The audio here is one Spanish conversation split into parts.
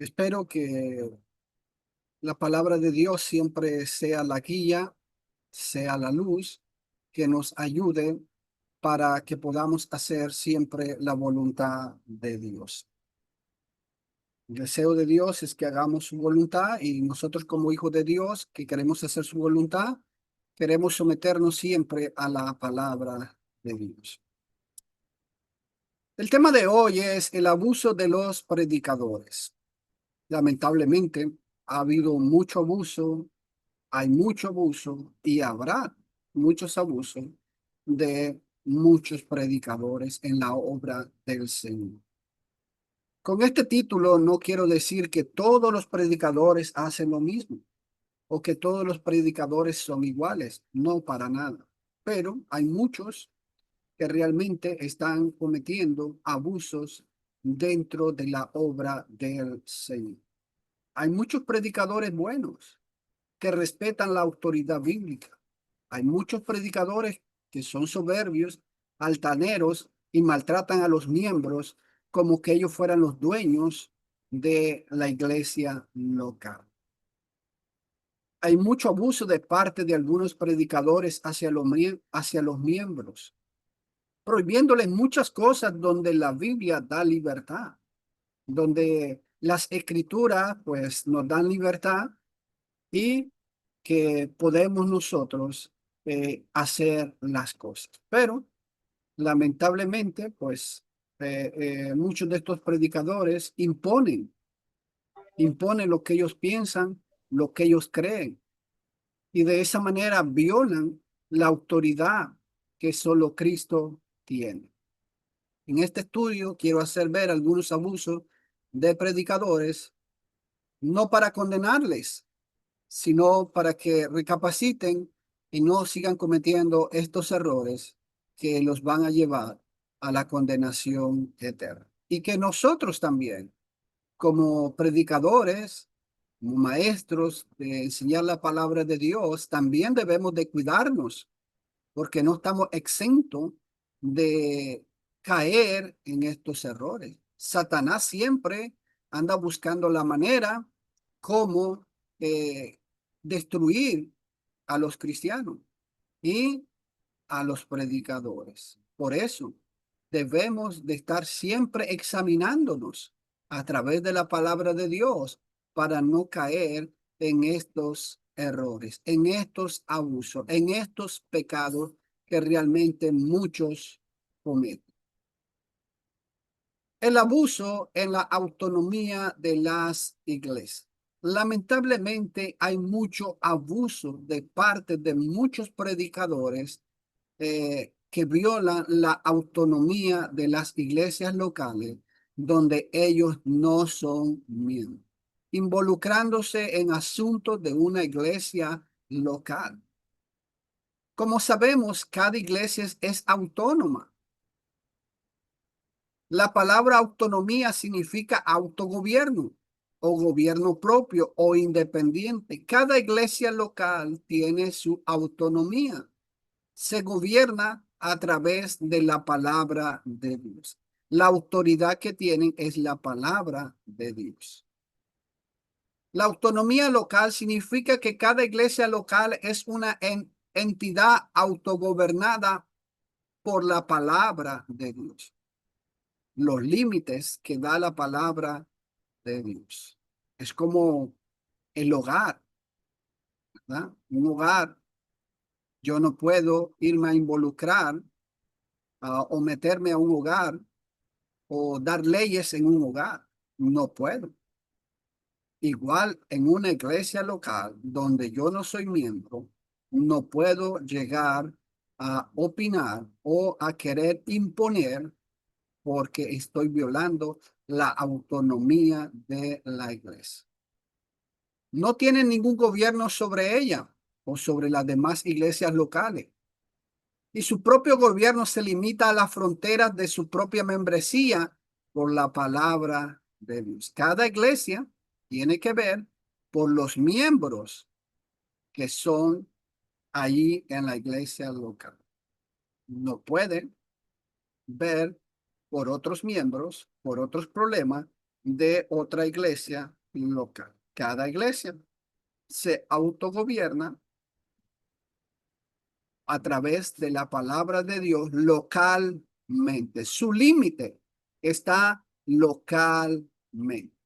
Espero que la palabra de Dios siempre sea la guía, sea la luz que nos ayude para que podamos hacer siempre la voluntad de Dios. El deseo de Dios es que hagamos su voluntad y nosotros como hijos de Dios que queremos hacer su voluntad, queremos someternos siempre a la palabra de Dios. El tema de hoy es el abuso de los predicadores. Lamentablemente, ha habido mucho abuso, hay mucho abuso y habrá muchos abusos de muchos predicadores en la obra del Señor. Con este título no quiero decir que todos los predicadores hacen lo mismo o que todos los predicadores son iguales, no para nada, pero hay muchos que realmente están cometiendo abusos dentro de la obra del Señor. Hay muchos predicadores buenos que respetan la autoridad bíblica. Hay muchos predicadores que son soberbios, altaneros y maltratan a los miembros como que ellos fueran los dueños de la iglesia local. Hay mucho abuso de parte de algunos predicadores hacia los miembros, prohibiéndoles muchas cosas donde la Biblia da libertad, donde las escrituras pues nos dan libertad y que podemos nosotros hacer las cosas. Pero lamentablemente, pues muchos de estos predicadores imponen lo que ellos piensan, lo que ellos creen, y de esa manera violan la autoridad que solo Cristo tiene. En este estudio quiero hacer ver algunos abusos de predicadores, no para condenarles, sino para que recapaciten y no sigan cometiendo estos errores que los van a llevar a la condenación eterna. Y que nosotros también, como predicadores, como maestros de enseñar la palabra de Dios, también debemos de cuidarnos, porque no estamos exentos de caer en estos errores. Satanás siempre anda buscando la manera como eh, destruir a los cristianos y a los predicadores. Por eso debemos de estar siempre examinándonos a través de la palabra de Dios para no caer en estos errores, en estos abusos, en estos pecados que realmente muchos cometen. El abuso en la autonomía de las iglesias. Lamentablemente hay mucho abuso de parte de muchos predicadores que violan la autonomía de las iglesias locales donde ellos no son miembros, involucrándose en asuntos de una iglesia local. Como sabemos, cada iglesia es autónoma. La palabra autonomía significa autogobierno o gobierno propio o independiente. Cada iglesia local tiene su autonomía. Se gobierna a través de la palabra de Dios. La autoridad que tienen es la palabra de Dios. La autonomía local significa que cada iglesia local es una entidad autogobernada por la palabra de Dios. Los límites que da la palabra de Dios. Es como el hogar, ¿verdad? Un hogar, yo no puedo irme a involucrar o meterme a un hogar o dar leyes en un hogar. No puedo. Igual en una iglesia local donde yo no soy miembro, no puedo llegar a opinar o a querer imponer porque estoy violando la autonomía de la iglesia. No tienen ningún gobierno sobre ella o sobre las demás iglesias locales. Y su propio gobierno se limita a las fronteras de su propia membresía por la palabra de Dios. Cada iglesia tiene que ver por los miembros que son allí en la iglesia local. No pueden ver por otros miembros, por otros problemas, de otra iglesia local. Cada iglesia se autogobierna a través de la palabra de Dios localmente. Su límite está localmente.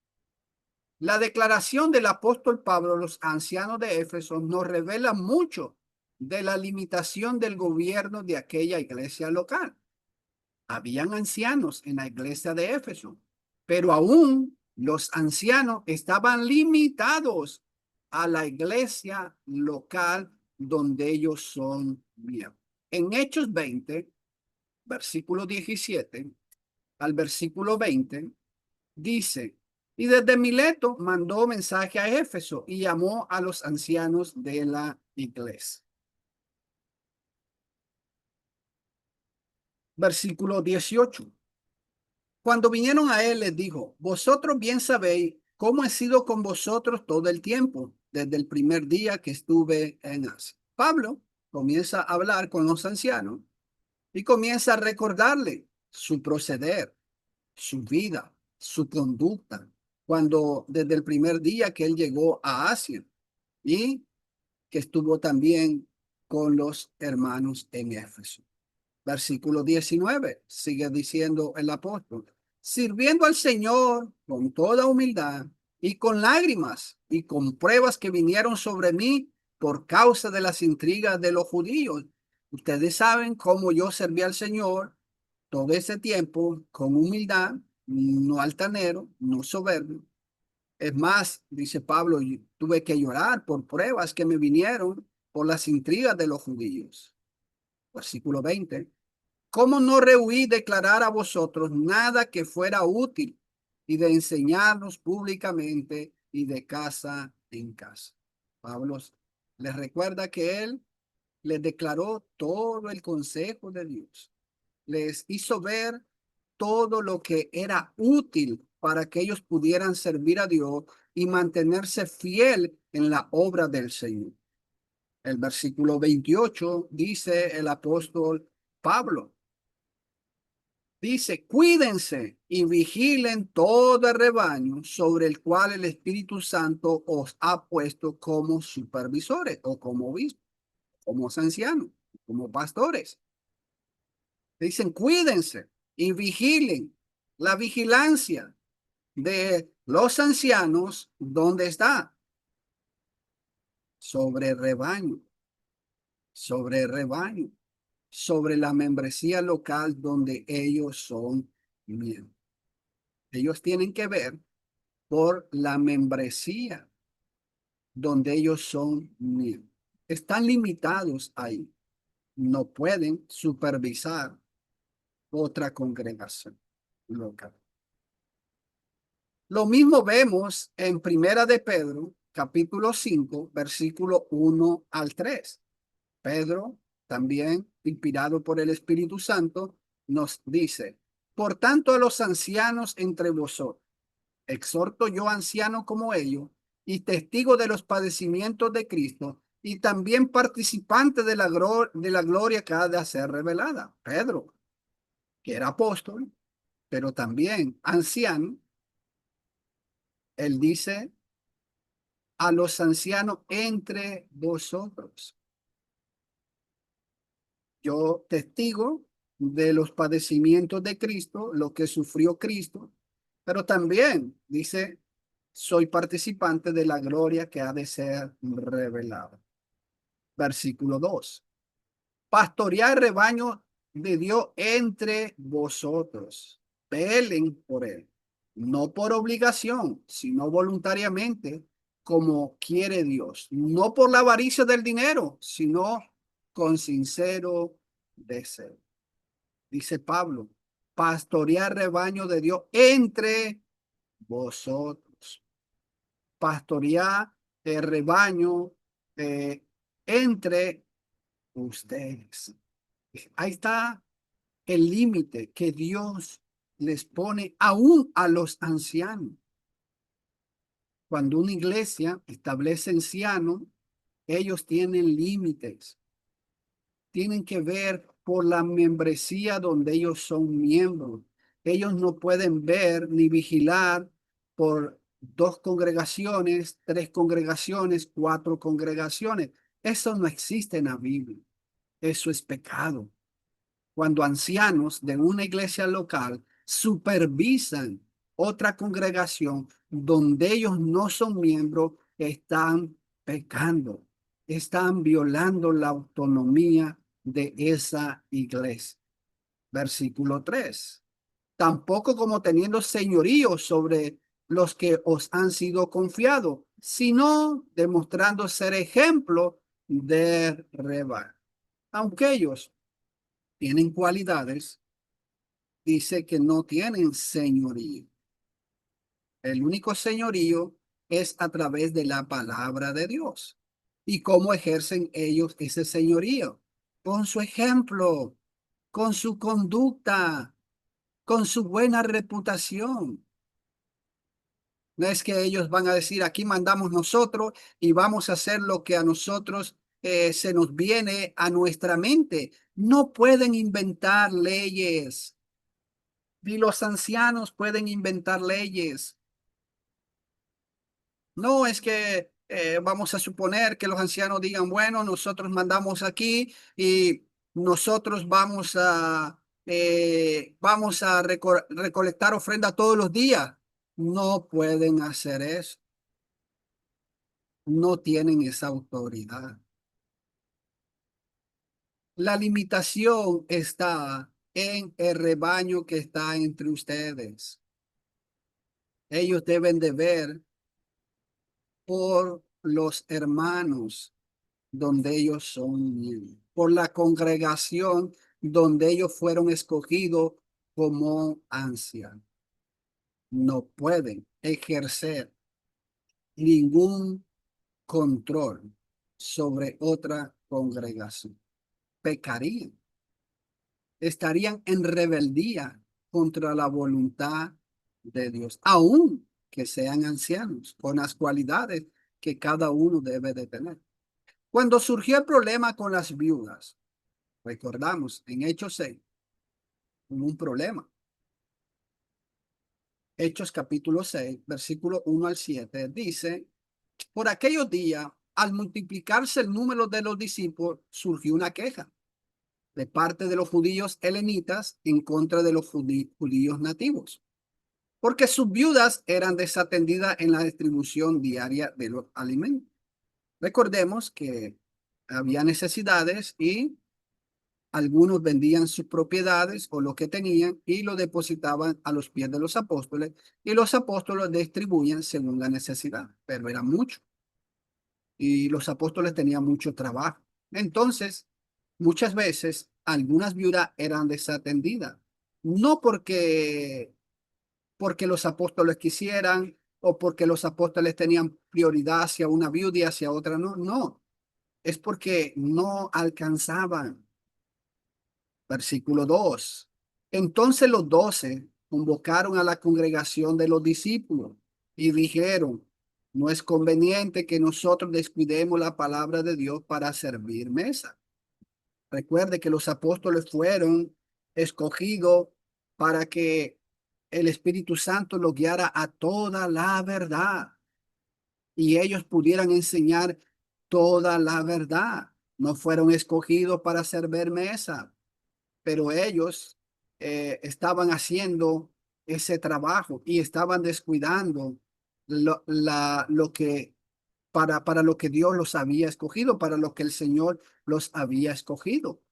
La declaración del apóstol Pablo a los ancianos de Éfeso nos revela mucho de la limitación del gobierno de aquella iglesia local. Habían ancianos en la iglesia de Éfeso, pero aún los ancianos estaban limitados a la iglesia local donde ellos son miembros. En Hechos 20, versículo 17 al versículo 20, dice: y desde Mileto mandó mensaje a Éfeso y llamó a los ancianos de la iglesia. Versículo 18. Cuando vinieron a él, les dijo: vosotros bien sabéis cómo he sido con vosotros todo el tiempo, desde el primer día que estuve en Asia. Pablo comienza a hablar con los ancianos y comienza a recordarle su proceder, su vida, su conducta, cuando desde el primer día que él llegó a Asia y que estuvo también con los hermanos en Éfeso. Versículo 19, sigue diciendo el apóstol: sirviendo al Señor con toda humildad y con lágrimas y con pruebas que vinieron sobre mí por causa de las intrigas de los judíos. Ustedes saben cómo yo serví al Señor todo ese tiempo con humildad, no altanero, no soberbio. Es más, dice Pablo, yo tuve que llorar por pruebas que me vinieron por las intrigas de los judíos. Versículo 20. ¿Cómo no rehuí declarar a vosotros nada que fuera útil y de enseñarnos públicamente y de casa en casa? Pablo les recuerda que él les declaró todo el consejo de Dios. Les hizo ver todo lo que era útil para que ellos pudieran servir a Dios y mantenerse fiel en la obra del Señor. El versículo 28 dice el apóstol Pablo, dice: cuídense y vigilen todo el rebaño sobre el cual el Espíritu Santo os ha puesto como supervisores o como obispos, como ancianos, como pastores. Dicen: cuídense y vigilen. La vigilancia de los ancianos, ¿dónde está? Sobre el rebaño, sobre el rebaño, sobre la membresía local donde ellos son miembros. Ellos tienen que ver por la membresía donde ellos son miembros. Están limitados ahí. No pueden supervisar otra congregación local. Lo mismo vemos en Primera de Pedro, capítulo 5, versículo 1 al 3. Pedro, también inspirado por el Espíritu Santo, nos dice: por tanto, a los ancianos entre vosotros exhorto yo, anciano como ellos, y testigo de los padecimientos de Cristo, y también participante de la gloria que ha de ser revelada. Pedro, que era apóstol, pero también anciano, él dice: a los ancianos entre vosotros. Yo testigo de los padecimientos de Cristo, lo que sufrió Cristo, pero también dice: soy participante de la gloria que ha de ser revelada. Versículo 2. Pastorear rebaño de Dios entre vosotros. Velen por él, no por obligación, sino voluntariamente, como quiere Dios. No por la avaricia del dinero, sino con sincero deseo. Dice Pablo: pastorear rebaño de Dios entre vosotros. Pastorear el rebaño entre ustedes. Ahí está el límite que Dios les pone aún a los ancianos. Cuando una iglesia establece ancianos, ellos tienen límites. Tienen que ver por la membresía donde ellos son miembros. Ellos no pueden ver ni vigilar por 2 congregaciones, 3 congregaciones, 4 congregaciones. Eso no existe en la Biblia. Eso es pecado. Cuando ancianos de una iglesia local supervisan otra congregación donde ellos no son miembros, están pecando, están violando la autonomía de esa iglesia. Versículo 3. Tampoco como teniendo señorío sobre los que os han sido confiados, sino demostrando ser ejemplo de rebaño. Aunque ellos tienen cualidades, dice que no tienen señorío. El único señorío es a través de la palabra de Dios. ¿Y cómo ejercen ellos ese señorío? Con su ejemplo, con su conducta, con su buena reputación. No es que ellos van a decir, aquí mandamos nosotros y vamos a hacer lo que a nosotros se nos viene a nuestra mente. No pueden inventar leyes. Ni los ancianos pueden inventar leyes. No es que vamos a suponer que los ancianos digan, bueno, nosotros mandamos aquí y nosotros vamos a recolectar ofrenda todos los días. No pueden hacer eso. No tienen esa autoridad. La limitación está en el rebaño que está entre ustedes. Ellos deben de ver por los hermanos donde ellos son miembros, por la congregación donde ellos fueron escogidos como ancianos. No pueden ejercer ningún control sobre otra congregación. Pecarían, estarían en rebeldía contra la voluntad de Dios, aun que sean ancianos, con las cualidades que cada uno debe de tener. Cuando surgió el problema con las viudas, recordamos en Hechos 6, hubo un problema. Hechos capítulo 6, versículo 1 al 7, dice, por aquellos días, al multiplicarse el número de los discípulos, surgió una queja de parte de los judíos helenitas en contra de los judíos nativos, porque sus viudas eran desatendidas en la distribución diaria de los alimentos. Recordemos que había necesidades y algunos vendían sus propiedades o lo que tenían y lo depositaban a los pies de los apóstoles y los apóstoles distribuían según la necesidad, pero era mucho y los apóstoles tenían mucho trabajo. Entonces, muchas veces algunas viudas eran desatendidas, no porque los apóstoles quisieran o porque los apóstoles tenían prioridad hacia una viuda y hacia otra, no, no, es porque no alcanzaban. Versículo 2. Entonces los 12 convocaron a la congregación de los discípulos y dijeron, no es conveniente que nosotros descuidemos la palabra de Dios para servir mesa. Recuerde que los apóstoles fueron escogidos para que el Espíritu Santo los guiara a toda la verdad y ellos pudieran enseñar toda la verdad. No fueron escogidos para servir mesa, pero ellos estaban haciendo ese trabajo y estaban descuidando lo que para lo que Dios los había escogido, para lo que el Señor los había escogido.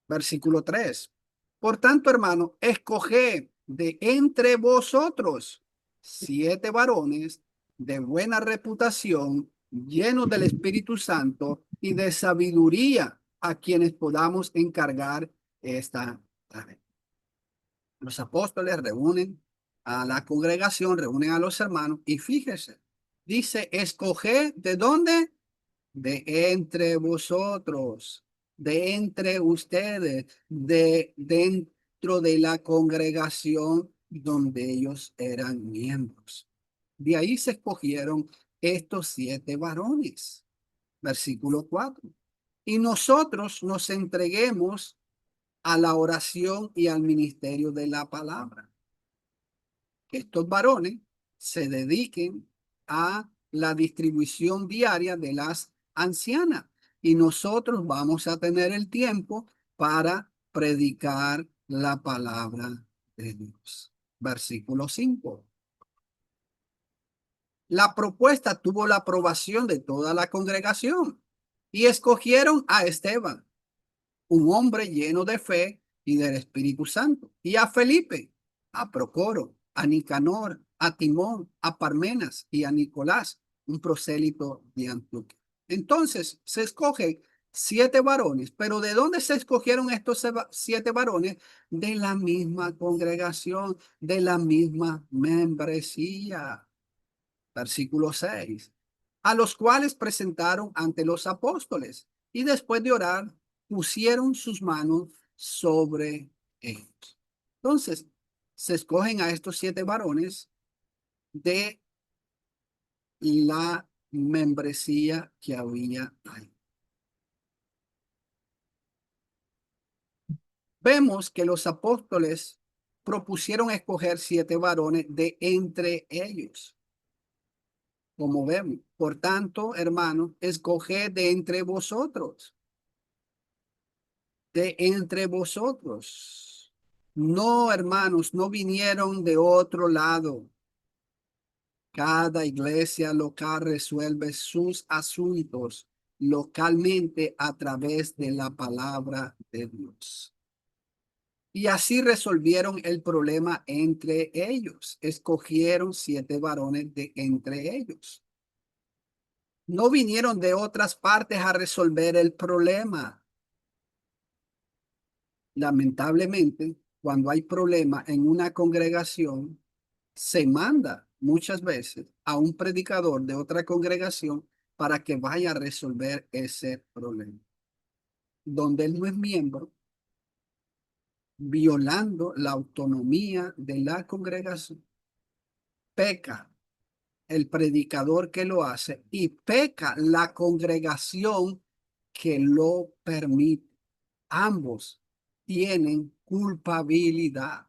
Versículo 3. Por tanto, hermano, escoged de entre vosotros 7 varones de buena reputación, llenos del Espíritu Santo y de sabiduría, a quienes podamos encargar esta tarea. Los apóstoles reúnen a la congregación, reúnen a los hermanos y fíjese, dice, escoged de dónde, de entre vosotros, de entre ustedes, de dentro de la congregación donde ellos eran miembros. De ahí se escogieron estos 7 varones. Versículo 4. Y nosotros nos entreguemos a la oración y al ministerio de la palabra. estos varones se dediquen a la distribución diaria de las ancianas y nosotros vamos a tener el tiempo para predicar la palabra de Dios. Versículo 5. La propuesta tuvo la aprobación de toda la congregación y escogieron a Esteban, un hombre lleno de fe y del Espíritu Santo, y a Felipe, a Procoro, a Nicanor, a Timón, a Parmenas y a Nicolás, un prosélito de Antioquía. Entonces se escogen 7 varones, pero ¿de dónde se escogieron estos 7 varones? De la misma congregación, de la misma membresía. Versículo 6. A los cuales presentaron ante los apóstoles y después de orar pusieron sus manos sobre ellos. Entonces, se escogen a estos 7 varones de la membresía que había ahí. Vemos que los apóstoles propusieron escoger 7 varones de entre ellos. Como vemos, por tanto, hermanos, escoged de entre vosotros, de entre vosotros. No, hermanos, no vinieron de otro lado. Cada iglesia local resuelve sus asuntos localmente a través de la palabra de Dios. Y así resolvieron el problema entre ellos. Escogieron 7 varones de entre ellos. No vinieron de otras partes a resolver el problema. Lamentablemente, cuando hay problema en una congregación, se manda muchas veces a un predicador de otra congregación para que vaya a resolver ese problema. Donde él no es miembro, violando la autonomía de la congregación, peca el predicador que lo hace y peca la congregación que lo permite. Ambos tienen culpabilidad.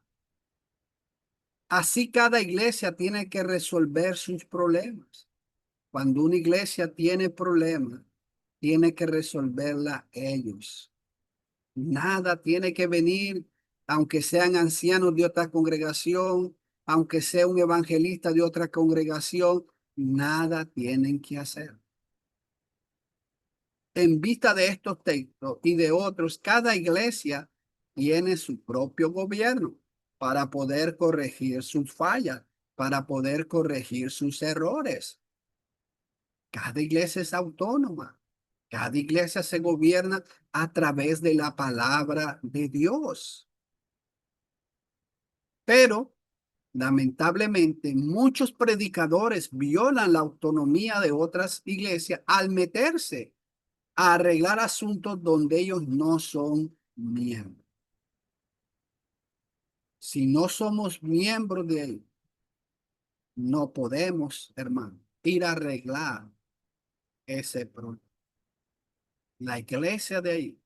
Así cada iglesia tiene que resolver sus problemas. Cuando una iglesia tiene problemas, tiene que resolverla ellos. Nada tiene que venir, aunque sean ancianos de otra congregación, aunque sea un evangelista de otra congregación, nada tienen que hacer. En vista de estos textos y de otros, cada iglesia tiene su propio gobierno para poder corregir sus fallas, para poder corregir sus errores. Cada iglesia es autónoma. Cada iglesia se gobierna a través de la palabra de Dios. Pero, lamentablemente, muchos predicadores violan la autonomía de otras iglesias al meterse a arreglar asuntos donde ellos no son miembros. Si no somos miembros de él, no podemos, hermano, ir a arreglar ese problema. La iglesia de ahí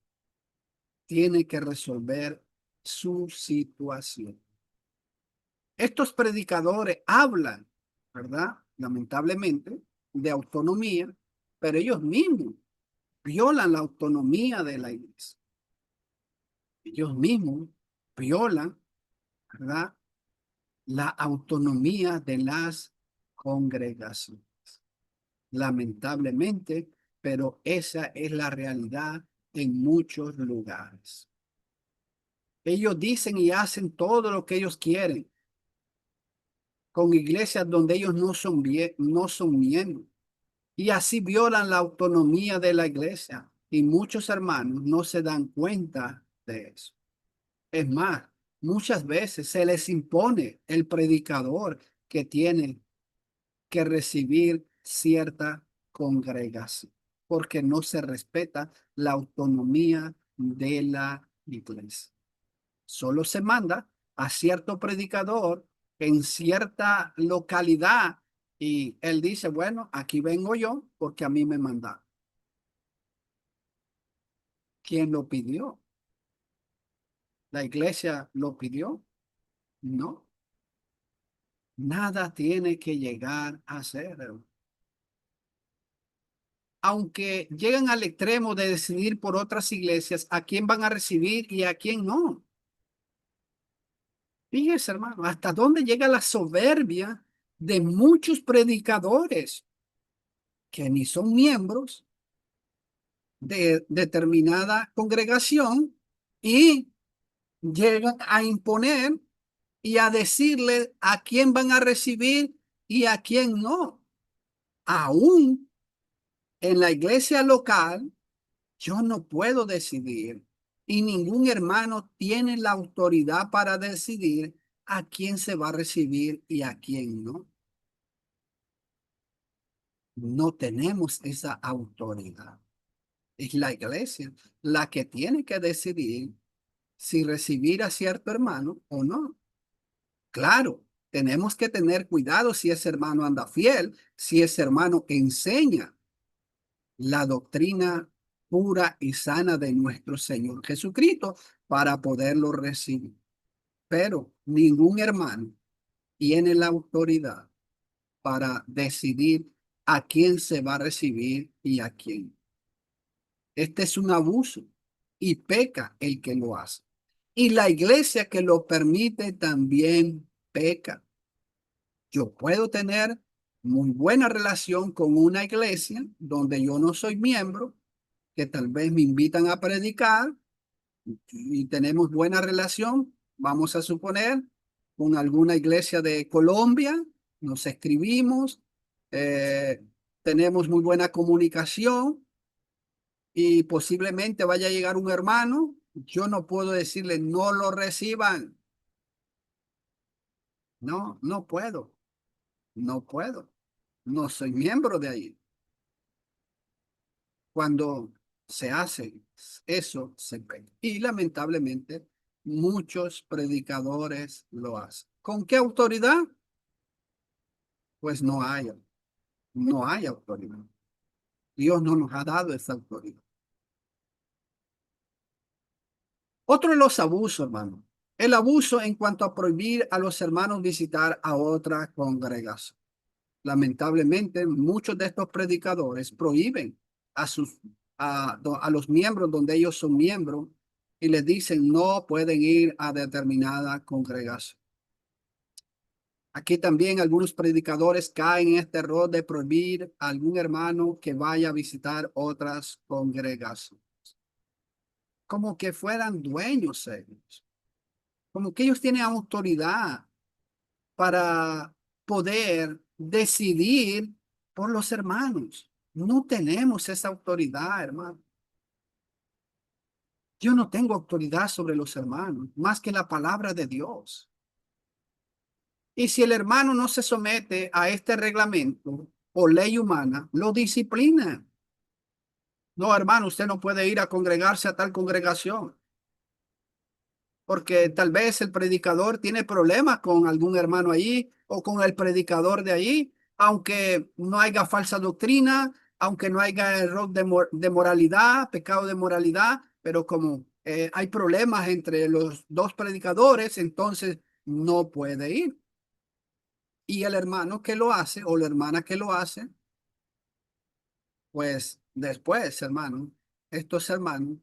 tiene que resolver su situación. Estos predicadores hablan, ¿verdad? Lamentablemente, de autonomía, pero ellos mismos violan la autonomía de la iglesia. Ellos mismos violan, ¿verdad? La autonomía de las congregaciones. Lamentablemente, pero esa es la realidad en muchos lugares. Ellos dicen y hacen todo lo que ellos quieren con iglesias donde ellos no son miembros. Y así violan la autonomía de la iglesia. Y muchos hermanos no se dan cuenta de eso. Es más, muchas veces se les impone el predicador que tiene que recibir cierta congregación, porque no se respeta la autonomía de la iglesia. Solo se manda a cierto predicador en cierta localidad y él dice, bueno, aquí vengo yo porque a mí me mandaron. ¿Quién lo pidió? ¿La iglesia lo pidió? No. Nada tiene que llegar a ser, hermano. Aunque llegan al extremo de decidir por otras iglesias a quién van a recibir y a quién no. Fíjese, hermano, hasta dónde llega la soberbia de muchos predicadores que ni son miembros de determinada congregación y llegan a imponer y a decirle a quién van a recibir y a quién no. Aún en la iglesia local, yo no puedo decidir y ningún hermano tiene la autoridad para decidir a quién se va a recibir y a quién no. No tenemos esa autoridad. Es la iglesia la que tiene que decidir si recibir a cierto hermano o no. Claro, tenemos que tener cuidado si ese hermano anda fiel, si ese hermano enseña la doctrina pura y sana de nuestro Señor Jesucristo para poderlo recibir. Pero ningún hermano tiene la autoridad para decidir a quién se va a recibir y a quién. Este es un abuso y peca el que lo hace. Y la iglesia que lo permite también peca. Yo puedo tener muy buena relación con una iglesia donde yo no soy miembro, que tal vez me invitan a predicar y tenemos buena relación, vamos a suponer, con alguna iglesia de Colombia, nos escribimos, eh, tenemos muy buena comunicación y posiblemente vaya a llegar un hermano, yo no puedo decirle no lo reciban. No, no puedo, no puedo. No soy miembro de ahí. Cuando se hace eso, se peca. Y lamentablemente muchos predicadores lo hacen. ¿Con qué autoridad? Pues no hay, no hay autoridad. Dios no nos ha dado esa autoridad. Otro de los abusos, hermano. El abuso en cuanto a prohibir a los hermanos visitar a otra congregación. Lamentablemente, muchos de estos predicadores prohíben a a los miembros donde ellos son miembros y les dicen no pueden ir a determinada congregación. Aquí también algunos predicadores caen en este error de prohibir a algún hermano que vaya a visitar otras congregaciones, como que fueran dueños ellos, como que ellos tienen autoridad para poder decidir por los hermanos. No tenemos esa autoridad, hermano. Yo no tengo autoridad sobre los hermanos, más que la palabra de Dios. Y si el hermano no se somete a este reglamento o ley humana, lo disciplina. No, hermano, usted no puede ir a congregarse a tal congregación, porque tal vez el predicador tiene problemas con algún hermano allí o con el predicador de allí, aunque no haya falsa doctrina, aunque no haya error de moralidad, pecado de moralidad, pero como hay problemas entre los dos predicadores, entonces no puede ir. Y el hermano que lo hace o la hermana que lo hace, pues después, hermano, estos hermanos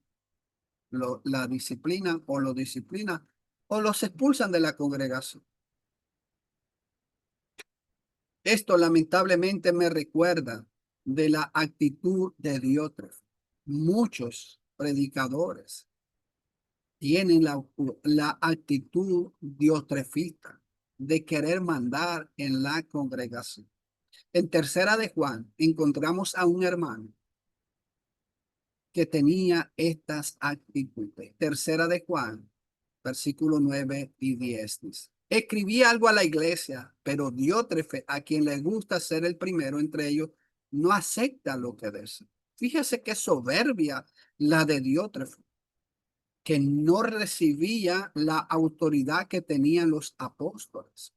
la disciplinan o lo disciplinan o los expulsan de la congregación. Esto lamentablemente me recuerda de la actitud de Diótrefo. Muchos predicadores tienen la actitud diotrefista de querer mandar en la congregación. En Tercera de Juan encontramos a un hermano que tenía estas actitudes. Tercera de Juan, versículo 9 y 10 dice. Escribí algo a la iglesia, pero Diótrefe, a quien le gusta ser el primero entre ellos, no acepta lo que dice. Fíjese qué soberbia la de Diótrefe, que no recibía la autoridad que tenían los apóstoles.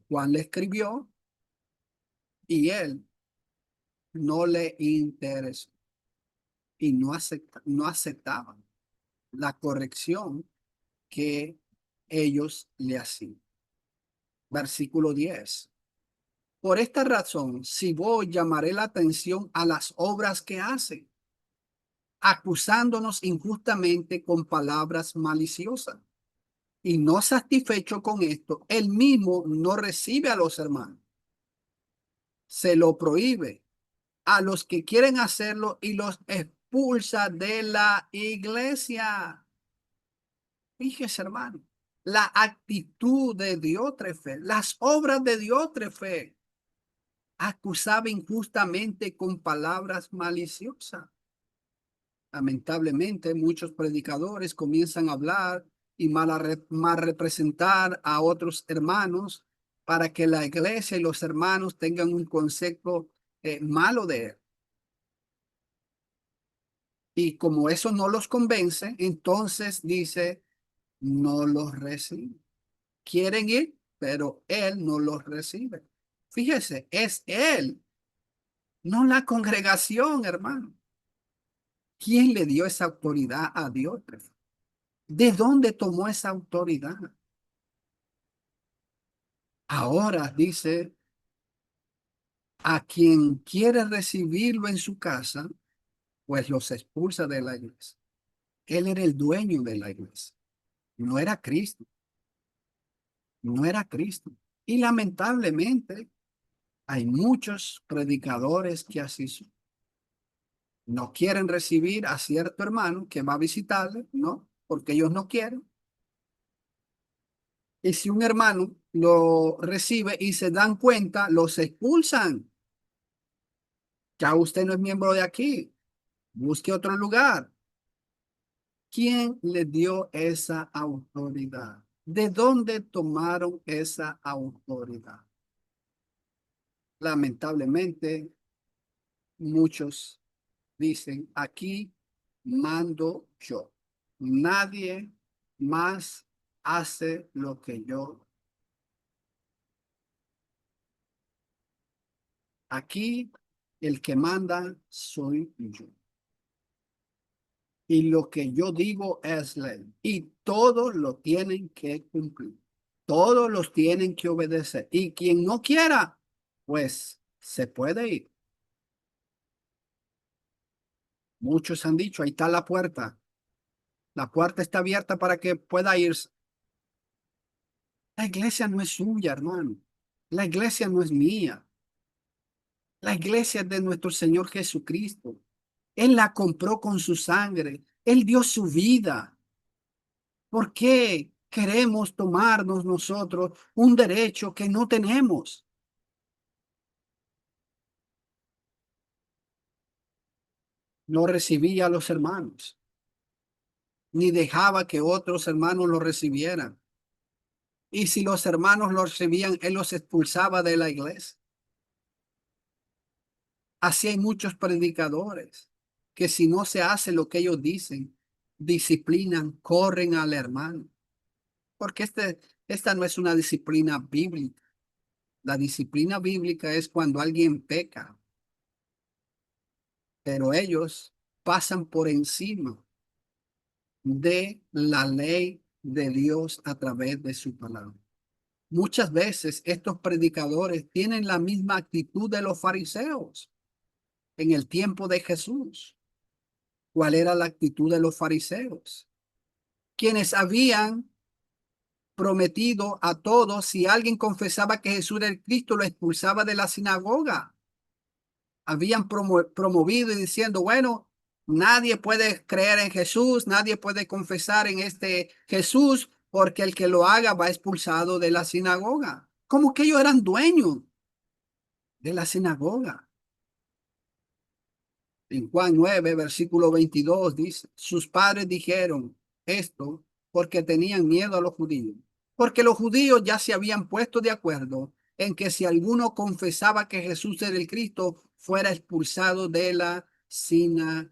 Juan le escribió y él no le interesó y no aceptaba la corrección que ellos le hacían. Versículo 10. Por esta razón, si voy, llamaré la atención a las obras que hacen, acusándonos injustamente con palabras maliciosas. Y no satisfecho con esto, él mismo no recibe a los hermanos, se lo prohíbe a los que quieren hacerlo y los expulsa de la iglesia. Fíjese, hermano, la actitud de Diótrefe, las obras de Diótrefe, acusaba injustamente con palabras maliciosas. Lamentablemente, muchos predicadores comienzan a hablar y mal representar a otros hermanos para que la iglesia y los hermanos tengan un concepto malo de él. Y como eso no los convence, entonces dice, no los recibe. Quieren ir, pero él no los recibe. Fíjese, es él, no la congregación, hermano. ¿Quién le dio esa autoridad a Dios? ¿De dónde tomó esa autoridad? Ahora dice, a quien quiere recibirlo en su casa, pues los expulsa de la iglesia. Él era el dueño de la iglesia. No era Cristo, no era Cristo. Y lamentablemente hay muchos predicadores que así son. No quieren recibir a cierto hermano que va a visitarle, ¿no? Porque ellos no quieren. Y si un hermano lo recibe y se dan cuenta, los expulsan. Ya usted no es miembro de aquí. Busque otro lugar. ¿Quién le dio esa autoridad? ¿De dónde tomaron esa autoridad? Lamentablemente, muchos dicen, aquí mando yo. Nadie más hace lo que yo. Aquí el que manda soy yo. Y lo que yo digo es ley. Y todos lo tienen que cumplir. Todos los tienen que obedecer. Y quien no quiera, pues se puede ir. Muchos han dicho, ahí está la puerta. La puerta está abierta para que pueda irse. La iglesia no es suya, hermano. La iglesia no es mía. La iglesia es de nuestro Señor Jesucristo. Él la compró con su sangre. Él dio su vida. ¿Por qué queremos tomarnos nosotros un derecho que no tenemos? No recibía a los hermanos, ni dejaba que otros hermanos lo recibieran. Y si los hermanos lo recibían, él los expulsaba de la iglesia. Así hay muchos predicadores que si no se hace lo que ellos dicen, disciplinan, corren al hermano. Porque esta no es una disciplina bíblica. La disciplina bíblica es cuando alguien peca, pero ellos pasan por encima de la ley de Dios a través de su palabra. Muchas veces estos predicadores tienen la misma actitud de los fariseos en el tiempo de Jesús. ¿Cuál era la actitud de los fariseos? Quienes habían prometido a todos, si alguien confesaba que Jesús era el Cristo, lo expulsaba de la sinagoga. Habían promovido y diciendo, bueno, nadie puede creer en Jesús, nadie puede confesar en este Jesús, porque el que lo haga va expulsado de la sinagoga. Como que ellos eran dueños de la sinagoga. En Juan 9, versículo 22 dice, sus padres dijeron esto porque tenían miedo a los judíos, porque los judíos ya se habían puesto de acuerdo en que si alguno confesaba que Jesús era el Cristo, fuera expulsado de la sinagoga.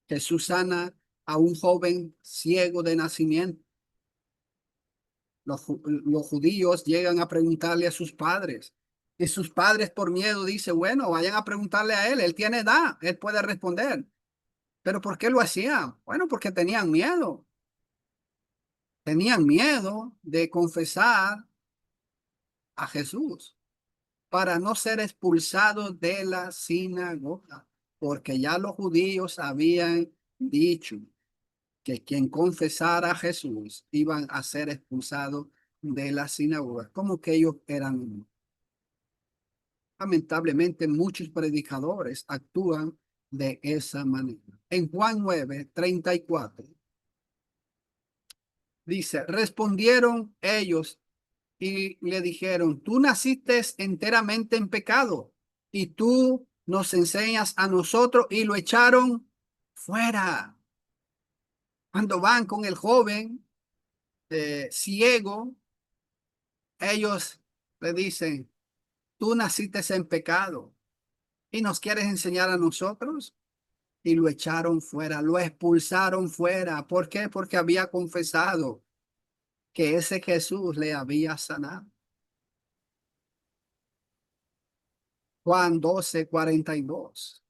Jesús sana a un joven ciego de nacimiento. Los judíos llegan a preguntarle a sus padres y sus padres por miedo dicen, bueno, vayan a preguntarle a él, él tiene edad, él puede responder. ¿Pero por qué lo hacían? Bueno, porque tenían miedo. Tenían miedo de confesar a Jesús para no ser expulsados de la sinagoga, porque ya los judíos habían dicho que quien confesara a Jesús iban a ser expulsados de la sinagoga, como que ellos eran. Lamentablemente, muchos predicadores actúan de esa manera. En Juan 9:34 dice, respondieron ellos y le dijeron, tú naciste enteramente en pecado y tú nos enseñas a nosotros, y lo echaron fuera. Cuando van con el joven ciego, ellos le dicen, tú naciste en pecado y nos quieres enseñar a nosotros. Y lo echaron fuera, lo expulsaron fuera. ¿Por qué? Porque había confesado que ese Jesús le había sanado. Juan 12:42.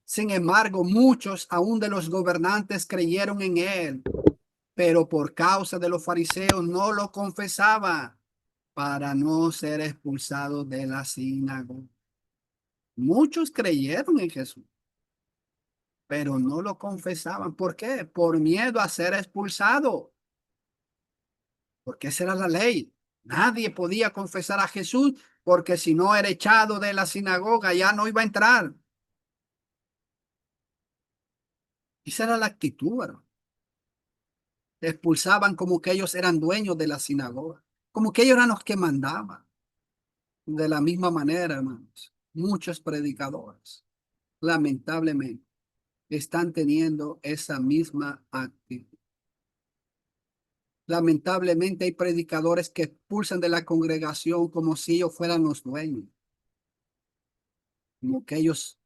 Sin embargo, muchos aún de los gobernantes creyeron en él, pero por causa de los fariseos no lo confesaban para no ser expulsados de la sinagoga. Muchos creyeron en Jesús, pero no lo confesaban. ¿Por qué? Por miedo a ser expulsado, porque esa era la ley. Nadie podía confesar a Jesús porque si no era echado de la sinagoga ya no iba a entrar. Esa era la actitud, hermano. Expulsaban como que ellos eran dueños de la sinagoga, como que ellos eran los que mandaban. De la misma manera, hermanos, muchos predicadores, lamentablemente, están teniendo esa misma actitud. Lamentablemente hay predicadores que expulsan de la congregación como si ellos fueran los dueños, como que ellos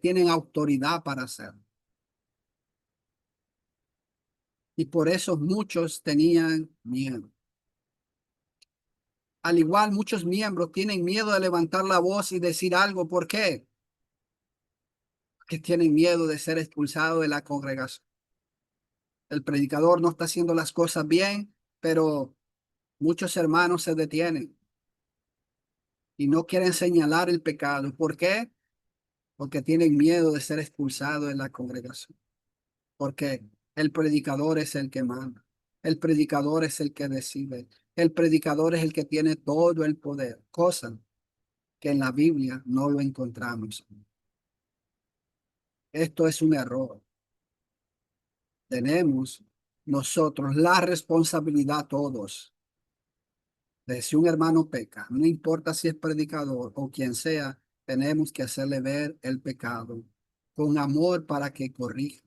tienen autoridad para hacerlo. Y por eso muchos tenían miedo. Al igual, muchos miembros tienen miedo de levantar la voz y decir algo. ¿Por qué? Que tienen miedo de ser expulsado de la congregación. El predicador no está haciendo las cosas bien, pero muchos hermanos se detienen y no quieren señalar el pecado. ¿Por qué? Porque tienen miedo de ser expulsado de la congregación. Porque el predicador es el que manda. El predicador es el que decide. El predicador es el que tiene todo el poder, cosa que en la Biblia no lo encontramos. Esto es un error. Tenemos nosotros la responsabilidad todos de si un hermano peca, no importa si es predicador o quien sea, tenemos que hacerle ver el pecado con amor para que corrija.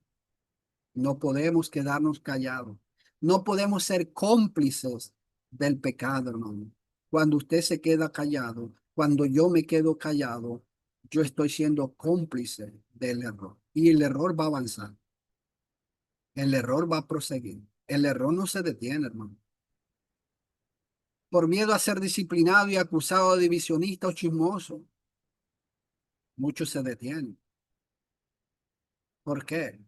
No podemos quedarnos callados. No podemos ser cómplices del pecado, hermano. Cuando usted se queda callado, cuando yo me quedo callado, yo estoy siendo cómplice del error. Y el error va a avanzar. El error va a proseguir. El error no se detiene, hermano. Por miedo a ser disciplinado y acusado de divisionista o chismoso, muchos se detienen. ¿Por qué?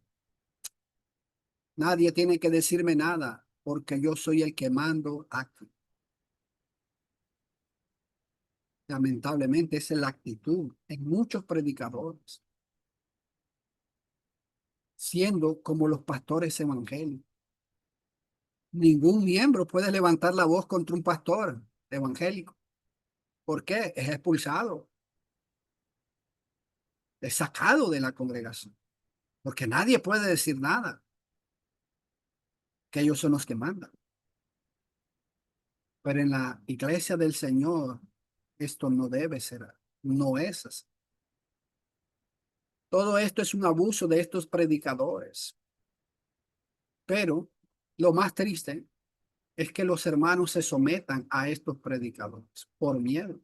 Nadie tiene que decirme nada porque yo soy el que mando aquí. Lamentablemente esa es la actitud en muchos predicadores, siendo como los pastores evangélicos. Ningún miembro puede levantar la voz contra un pastor evangélico. ¿Por qué? Es expulsado, es sacado de la congregación, porque nadie puede decir nada, que ellos son los que mandan. Pero en la iglesia del Señor, esto no debe ser, no es así. Todo esto es un abuso de estos predicadores. Pero lo más triste es que los hermanos se sometan a estos predicadores por miedo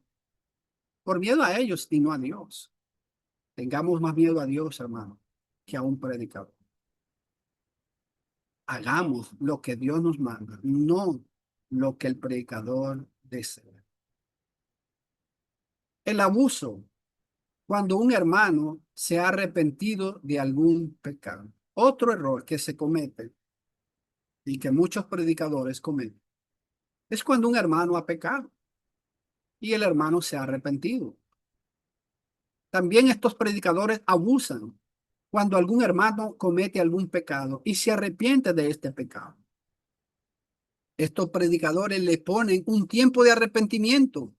a ellos y no a Dios. Tengamos más miedo a Dios, hermano, que a un predicador. Hagamos lo que Dios nos manda, no lo que el predicador desea. El abuso, cuando un hermano se ha arrepentido de algún pecado. Otro error que se comete y que muchos predicadores cometen es cuando un hermano ha pecado y el hermano se ha arrepentido. También estos predicadores abusan cuando algún hermano comete algún pecado y se arrepiente de este pecado. Estos predicadores le ponen un tiempo de arrepentimiento,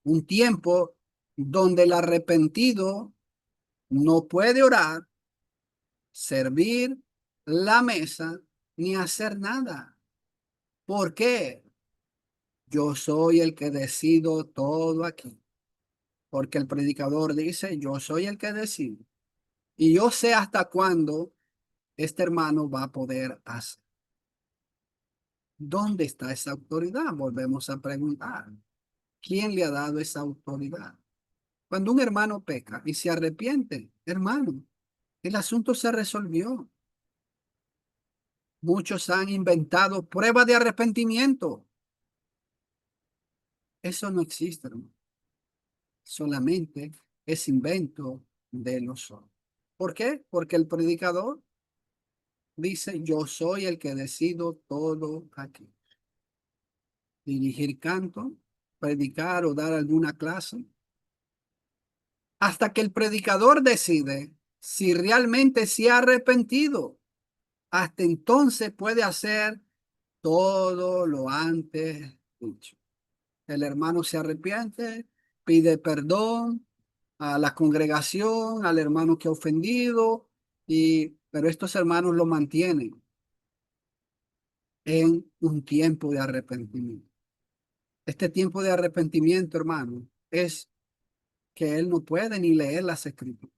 un tiempo donde el arrepentido no puede orar, servir la mesa ni hacer nada. ¿Por qué? Yo soy el que decido todo aquí. Porque el predicador dice, yo soy el que decido. Y yo sé hasta cuándo este hermano va a poder hacer. ¿Dónde está esa autoridad? Volvemos a preguntar. ¿Quién le ha dado esa autoridad? Cuando un hermano peca y se arrepiente, hermano, el asunto se resolvió. Muchos han inventado pruebas de arrepentimiento. Eso no existe, hermano. Solamente es invento de los hombres. ¿Por qué? Porque el predicador dice, yo soy el que decido todo aquí. Dirigir canto, predicar o dar alguna clase, hasta que el predicador decide si realmente se ha arrepentido. Hasta entonces puede hacer todo lo antes dicho. El hermano se arrepiente, pide perdón a la congregación, al hermano que ha ofendido, pero estos hermanos lo mantienen en un tiempo de arrepentimiento. Este tiempo de arrepentimiento, hermano, es que él no puede ni leer las escrituras.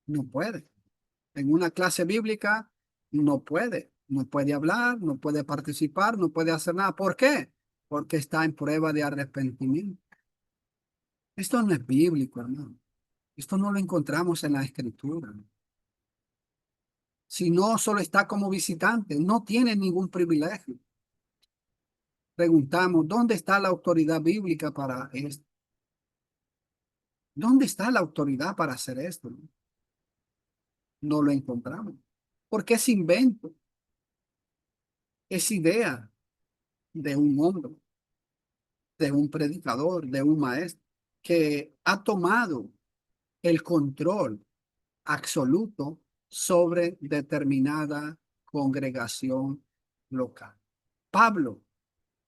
No puede. En una clase bíblica no puede. No puede hablar, no puede participar, no puede hacer nada. ¿Por qué? Porque está en prueba de arrepentimiento. Esto no es bíblico, hermano. Esto no lo encontramos en la escritura. Si no, solo está como visitante, no tiene ningún privilegio. Preguntamos, ¿dónde está la autoridad bíblica para esto? ¿Dónde está la autoridad para hacer esto? No lo encontramos. Porque es invento, es idea de un hombre, de un predicador, de un maestro, que ha tomado el control absoluto sobre determinada congregación local. Pablo,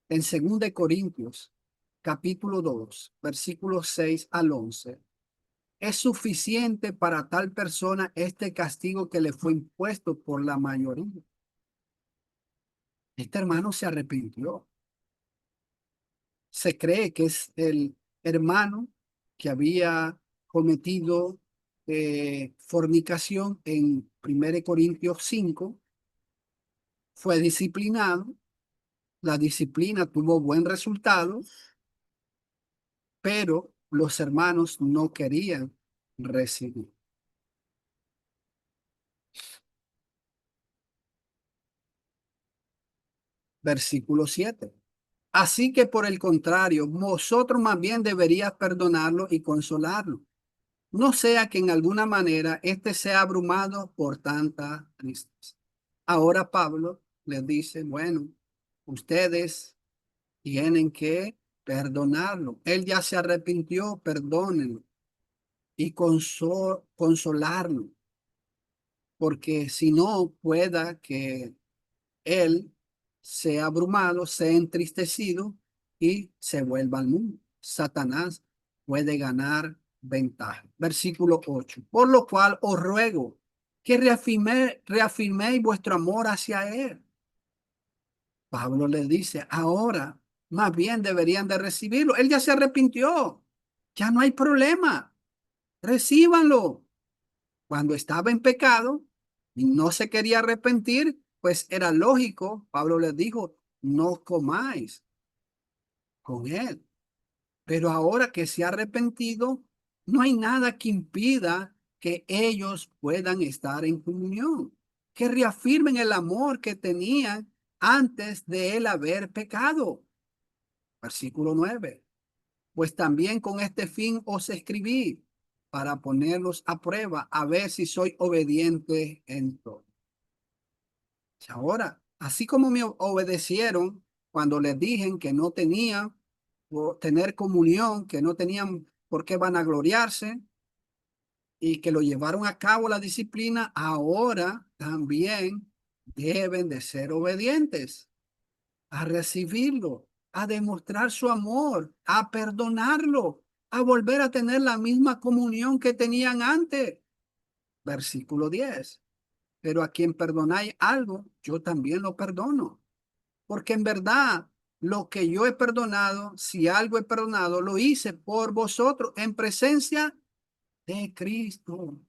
en 2 Corintios, capítulo 2, versículos 6 al 11, es suficiente para tal persona este castigo que le fue impuesto por la mayoría. Este hermano se arrepintió. Se cree que es el hermano que había cometido fornicación en 1 Corintios 5. Fue disciplinado. La disciplina tuvo buen resultado, pero los hermanos no querían recibir. Versículo 7. Así que por el contrario, vosotros más bien deberías perdonarlo y consolarlo. No sea que en alguna manera éste sea abrumado por tanta tristeza. Ahora Pablo les dice, bueno, ustedes tienen que perdonarlo. Él ya se arrepintió, perdónenlo y consolarlo, porque si no, pueda que él sea abrumado, sea entristecido y se vuelva al mundo. Satanás puede ganar ventaja. Versículo 8. Por lo cual os ruego que reafirméis vuestro amor hacia él. Pablo les dice, ahora más bien deberían de recibirlo. Él ya se arrepintió. Ya no hay problema. Recíbanlo. Cuando estaba en pecado y no se quería arrepentir, pues era lógico. Pablo les dijo, no comáis con él. Pero ahora que se ha arrepentido, no hay nada que impida que ellos puedan estar en comunión, que reafirmen el amor que tenían antes de él haber pecado. Versículo 9. Pues también con este fin os escribí para ponerlos a prueba, a ver si soy obediente en todo. Ahora, así como me obedecieron cuando les dije que no tenían por tener comunión, que no tenían por qué vanagloriarse y que lo llevaron a cabo la disciplina, ahora también deben de ser obedientes a recibirlo, a demostrar su amor, a perdonarlo, a volver a tener la misma comunión que tenían antes. Versículo 10. Pero a quien perdonáis algo, yo también lo perdono. Porque en verdad, lo que yo he perdonado, si algo he perdonado, lo hice por vosotros en presencia de Cristo.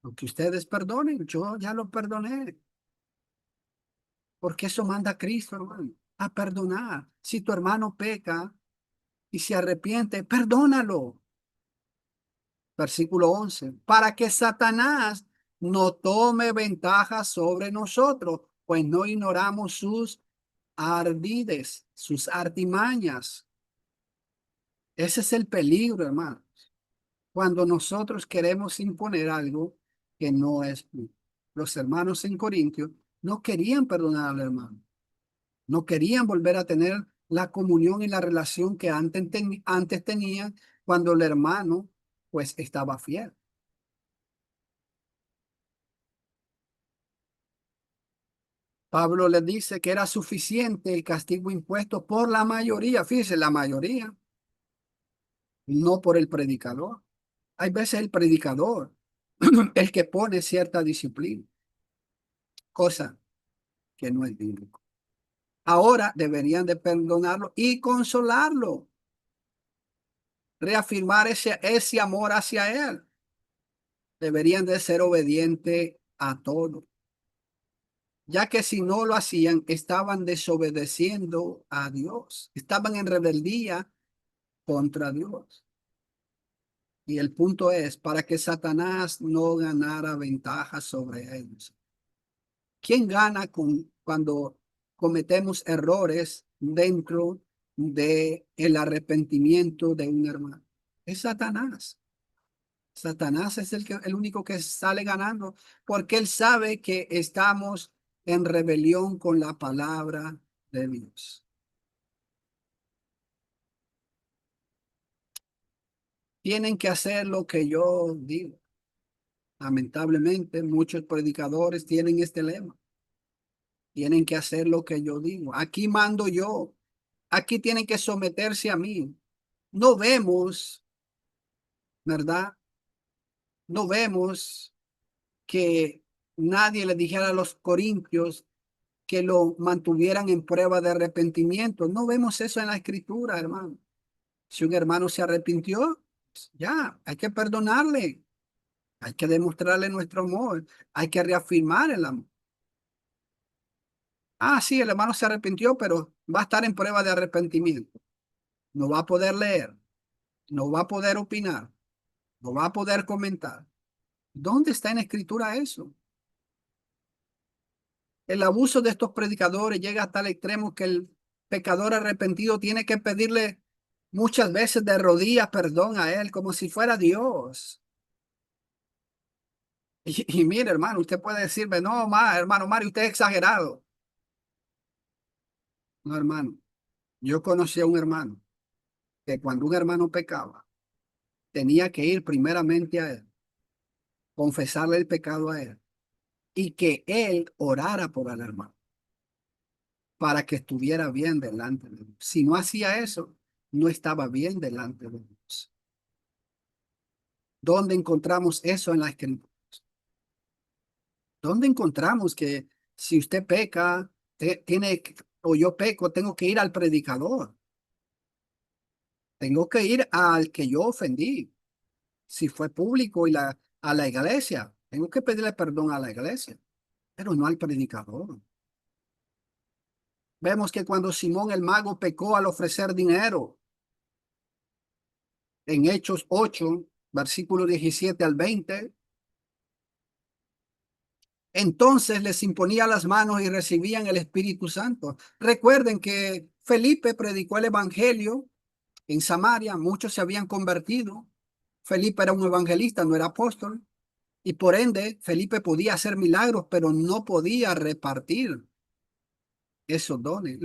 Lo que ustedes perdonen, yo ya lo perdoné. Porque eso manda a Cristo, hermano, a perdonar. Si tu hermano peca y se arrepiente, perdónalo. Versículo 11. Para que Satanás no tome ventaja sobre nosotros, pues no ignoramos sus ardides, sus artimañas. Ese es el peligro, hermano. Cuando nosotros queremos imponer algo que no es. Los hermanos en Corintios no querían perdonar al hermano. No querían volver a tener la comunión y la relación que antes tenían cuando el hermano pues estaba fiel. Pablo les dice que era suficiente el castigo impuesto por la mayoría, fíjese, la mayoría, no por el predicador. Hay veces el predicador, el que pone cierta disciplina, cosa que no es bíblico. Ahora deberían de perdonarlo y consolarlo, reafirmar ese amor hacia él. Deberían de ser obedientes a todo, ya que si no lo hacían, estaban desobedeciendo a Dios, estaban en rebeldía contra Dios. Y el punto es para que Satanás no ganara ventaja sobre ellos. ¿Quién gana cuando cometemos errores dentro de el arrepentimiento de un hermano? Es Satanás. Satanás es el único que sale ganando porque él sabe que estamos en rebelión con la palabra de Dios. Tienen que hacer lo que yo digo. Lamentablemente, muchos predicadores tienen este lema. Tienen que hacer lo que yo digo. Aquí mando yo. Aquí tienen que someterse a mí. No vemos, ¿verdad? No vemos que nadie le dijera a los corintios que lo mantuvieran en prueba de arrepentimiento. No vemos eso en la escritura, hermano. Si un hermano se arrepintió, pues ya, hay que perdonarle. Hay que demostrarle nuestro amor. Hay que reafirmar el amor. Ah, sí, el hermano se arrepintió, pero va a estar en prueba de arrepentimiento. No va a poder leer, no va a poder opinar, no va a poder comentar. ¿Dónde está en escritura eso? El abuso de estos predicadores llega hasta el extremo que el pecador arrepentido tiene que pedirle muchas veces de rodillas perdón a él, como si fuera Dios. Y mire, hermano, usted puede decirme, no, hermano Mario, usted es exagerado. No, hermano, yo conocí a un hermano que cuando un hermano pecaba, tenía que ir primeramente a él, confesarle el pecado a él y que él orara por el hermano para que estuviera bien delante de Dios. Si no hacía eso, no estaba bien delante de Dios. ¿Dónde encontramos eso en la escritura? ¿Dónde encontramos que si usted peca, o yo peco, tengo que ir al predicador? Tengo que ir al que yo ofendí. Si fue público a la iglesia, tengo que pedirle perdón a la iglesia, pero no al predicador. Vemos que cuando Simón el mago pecó al ofrecer dinero, en Hechos 8, versículo 17 al 20, entonces les imponía las manos y recibían el Espíritu Santo. Recuerden que Felipe predicó el Evangelio en Samaria, muchos se habían convertido. Felipe era un evangelista, no era apóstol. Y por ende, Felipe podía hacer milagros, pero no podía repartir esos dones.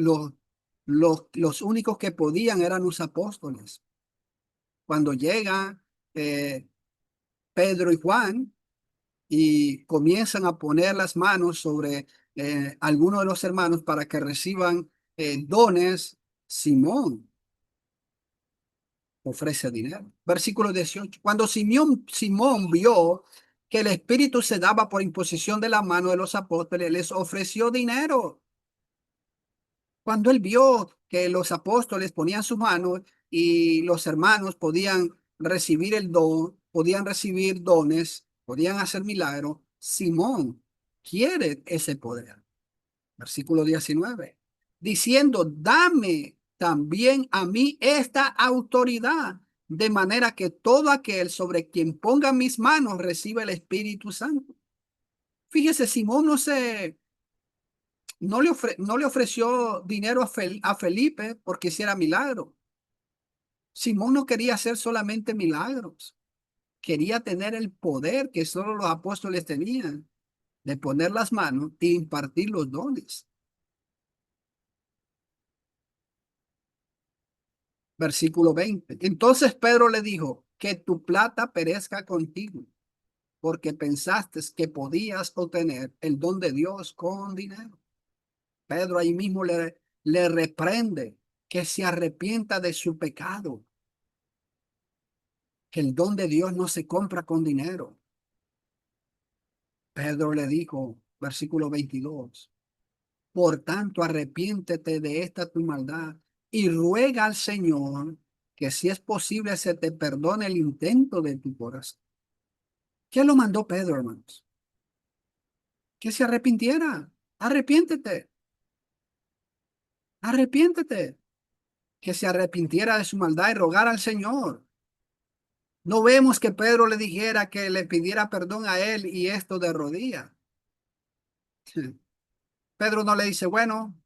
Los únicos que podían eran los apóstoles. Cuando llegan Pedro y Juan y comienzan a poner las manos sobre algunos de los hermanos para que reciban dones, Simón ofrece dinero. Versículo 18. Cuando Simón vio que el Espíritu se daba por imposición de la mano de los apóstoles, les ofreció dinero. Cuando él vio que los apóstoles ponían sus manos y los hermanos podían recibir el don, podían recibir dones, podían hacer milagros, Simón quiere ese poder. Versículo 19. Diciendo, dame también a mí esta autoridad, de manera que todo aquel sobre quien ponga mis manos reciba el Espíritu Santo. Fíjese, Simón no le ofreció dinero a Felipe porque hiciera milagro. Simón no quería hacer solamente milagros, quería tener el poder que solo los apóstoles tenían, de poner las manos e impartir los dones. Versículo 20. Entonces Pedro le dijo, que tu plata perezca contigo, porque pensaste que podías obtener el don de Dios con dinero. Pedro ahí mismo le reprende que se arrepienta de su pecado, que el don de Dios no se compra con dinero. Pedro le dijo, versículo 22, por tanto arrepiéntete de esta tu maldad y ruega al Señor que si es posible se te perdone el intento de tu corazón. ¿Qué lo mandó Pedro, hermanos? Que se arrepintiera. Arrepiéntete, arrepiéntete. Que se arrepintiera de su maldad y rogar al Señor. No vemos que Pedro le dijera que le pidiera perdón a él y esto de rodillas. Pedro no le dice, bueno,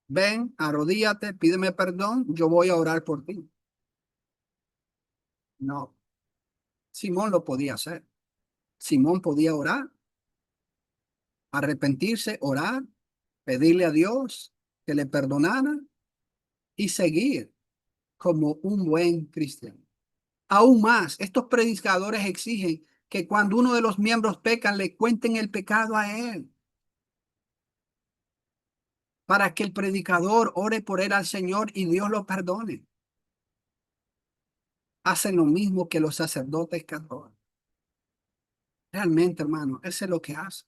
ven, arrodíllate, pídeme perdón, yo voy a orar por ti. No, Simón lo podía hacer. Simón podía orar, arrepentirse, orar, pedirle a Dios que le perdonara y seguir como un buen cristiano. Aún más, estos predicadores exigen que cuando uno de los miembros pecan, le cuenten el pecado a él, para que el predicador ore por él al Señor y Dios lo perdone. Hacen lo mismo que los sacerdotes católicos. Realmente, hermano, eso es lo que hacen.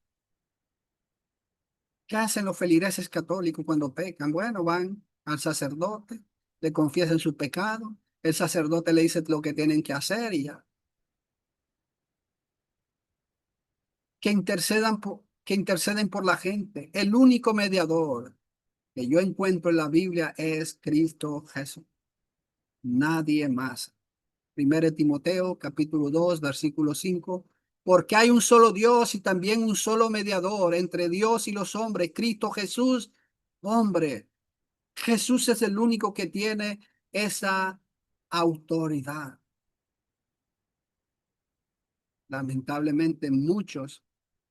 ¿Qué hacen los feligreses católicos cuando pecan? Bueno, van al sacerdote, le confiesan su pecado, el sacerdote le dice lo que tienen que hacer y ya. Que interceden por la gente. El único mediador que yo encuentro en la Biblia es Cristo Jesús. Nadie más. Primero Timoteo, capítulo 2 versículo 5. Porque hay un solo Dios y también un solo mediador entre Dios y los hombres, Cristo Jesús, hombre. Jesús es el único que tiene esa autoridad. Lamentablemente, muchos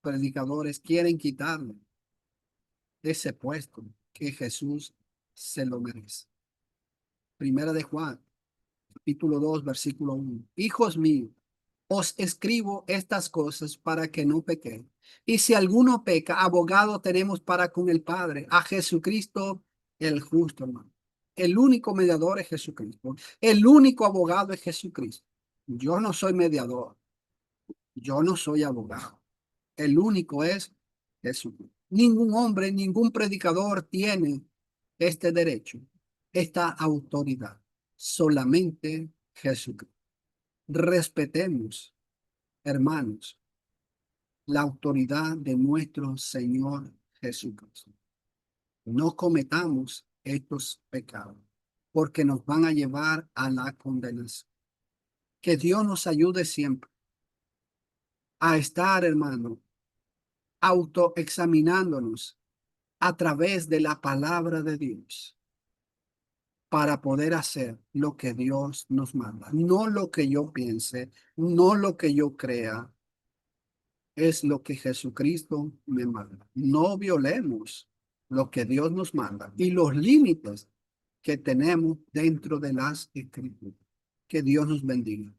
predicadores quieren quitarle ese puesto que Jesús se lo merece. Primera de Juan, capítulo 2 versículo 1. Hijos míos, os escribo estas cosas para que no pequéis. Y si alguno peca, abogado tenemos para con el Padre, a Jesucristo el justo, hermano. El único mediador es Jesucristo. El único abogado es Jesucristo. Yo no soy mediador. Yo no soy abogado. El único es Jesucristo. Ningún hombre, ningún predicador tiene este derecho, esta autoridad. Solamente Jesucristo. Respetemos, hermanos, la autoridad de nuestro Señor Jesucristo. No cometamos estos pecados, porque nos van a llevar a la condenación. Que Dios nos ayude siempre a estar, hermano, autoexaminándonos a través de la palabra de Dios para poder hacer lo que Dios nos manda. No lo que yo piense, no lo que yo crea, es lo que Jesucristo me manda. No violemos lo que Dios nos manda y los límites que tenemos dentro de las escrituras. Que Dios nos bendiga.